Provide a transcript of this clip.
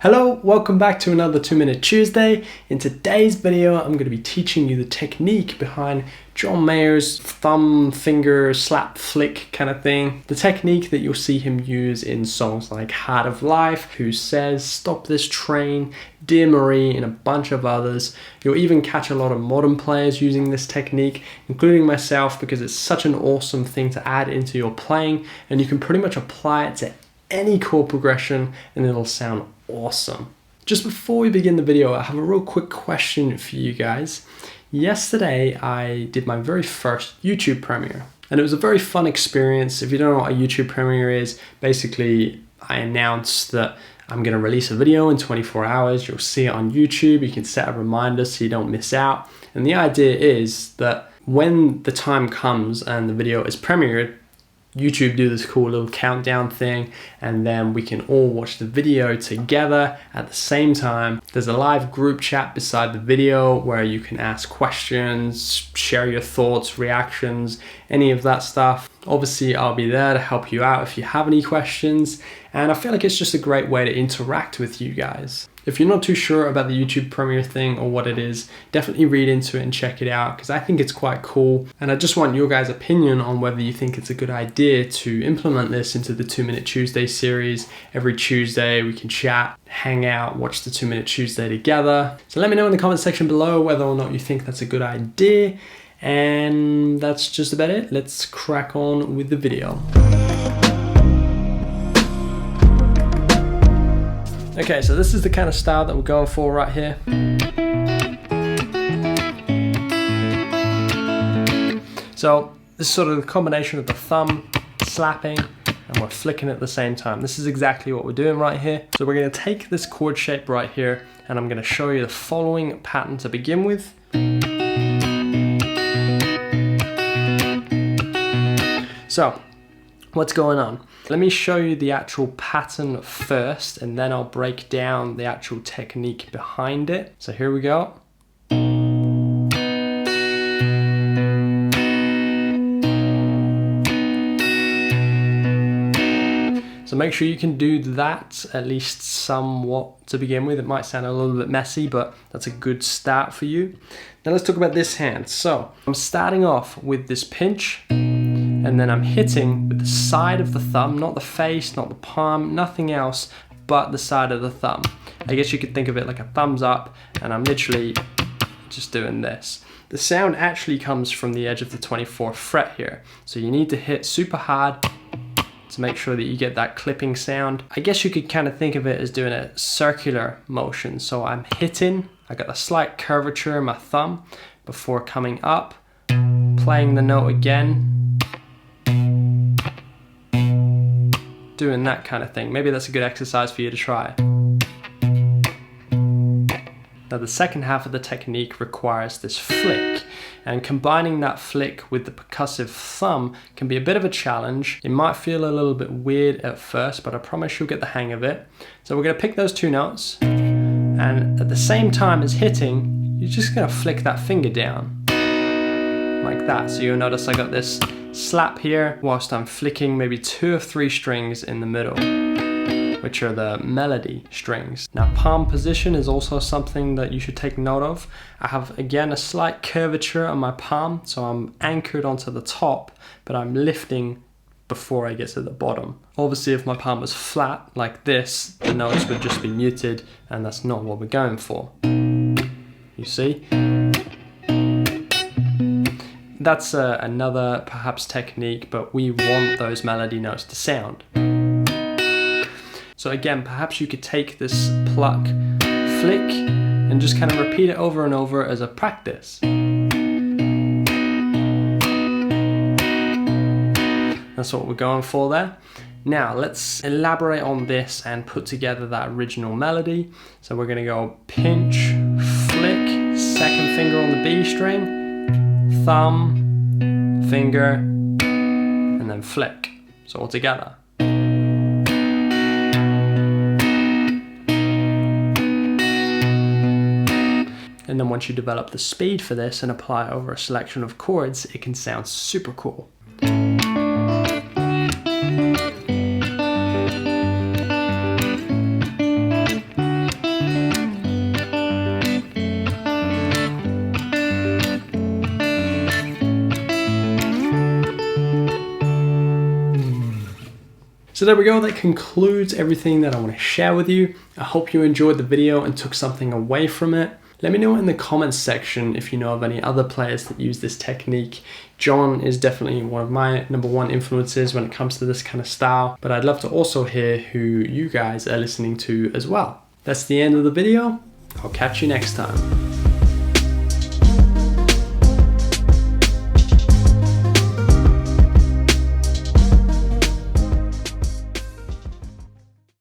Hello, welcome back to another 2-Minute Tuesday. In today's video, I'm going to be teaching you the technique behind John Mayer's thumb, finger, slap, flick kind of thing. The technique that you'll see him use in songs like Heart of Life, Who Says, Stop This Train, Dear Marie, and a bunch of others. You'll even catch a lot of modern players using this technique, including myself, because it's such an awesome thing to add into your playing, and you can pretty much apply it to any chord progression and it'll sound awesome. Just before we begin the video, I have a real quick question for you guys. Yesterday, I did my very first YouTube premiere, and it was a very fun experience. If you don't know what a YouTube premiere is, basically I announced that I'm going to release a video in 24 hours. You'll see it on YouTube. You can set a reminder so you don't miss out. And the idea is that when the time comes and the video is premiered, YouTube do this cool little countdown thing, and then we can all watch the video together at the same time. There's a live group chat beside the video where you can ask questions, share your thoughts, reactions, any of that stuff. Obviously, I'll be there to help you out if you have any questions, and I feel like it's just a great way to interact with you guys. If you're not too sure about the YouTube premiere thing or what it is, definitely read into it and check it out, because I think it's quite cool. And I just want your guys' opinion on whether you think it's a good idea to implement this into the 2-Minute Tuesday series. Every Tuesday we can chat, hang out, watch the 2-Minute Tuesday together. So let me know in the comment section below whether or not you think that's a good idea. And that's just about it. Let's crack on with the video. Okay, so this is the kind of style that we're going for right here. So this is sort of the combination of the thumb slapping and we're flicking at the same time. This is exactly what we're doing right here. So we're going to take this chord shape right here, and I'm going to show you the following pattern to begin with. So what's going on? Let me show you the actual pattern first, and then I'll break down the actual technique behind it. So here we go. So make sure you can do that at least somewhat to begin with. It might sound a little bit messy, but that's a good start for you. Now let's talk about this hand. So I'm starting off with this pinch, and then I'm hitting with the side of the thumb, not the face, not the palm, nothing else but the side of the thumb. I guess you could think of it like a thumbs up, and I'm literally just doing this. The sound actually comes from the edge of the 24th fret here. So you need to hit super hard to make sure that you get that clipping sound. I guess you could kind of think of it as doing a circular motion. So I'm hitting, I got a slight curvature in my thumb before coming up, playing the note again, doing that kind of thing. Maybe that's a good exercise for you to try. Now the second half of the technique requires this flick, and combining that flick with the percussive thumb can be a bit of a challenge. It might feel a little bit weird at first, but I promise you'll get the hang of it. So we're going to pick those two notes, and at the same time as hitting, you're just going to flick that finger down like that. So you'll notice I got this slap here whilst I'm flicking maybe 2 or 3 strings in the middle, which are the melody strings. Now palm position is also something that you should take note of. I have again a slight curvature on my palm, so I'm anchored onto the top, but I'm lifting before I get to the bottom. Obviously if my palm was flat like this, the notes would just be muted, and that's not what we're going for. You see? That's another perhaps technique, but we want those melody notes to sound. So again, perhaps you could take this pluck, flick, and just kind of repeat it over and over as a practice. That's what we're going for there. Now let's elaborate on this and put together that original melody. So we're gonna go pinch, flick, second finger on the B string, thumb, finger, and then flick. So all together. And then once you develop the speed for this and apply it over a selection of chords, it can sound super cool. So there we go, that concludes everything that I want to share with you. I hope you enjoyed the video and took something away from it. Let me know in the comments section if you know of any other players that use this technique. John is definitely one of my #1 influences when it comes to this kind of style, but I'd love to also hear who you guys are listening to as well. That's the end of the video. I'll catch you next time.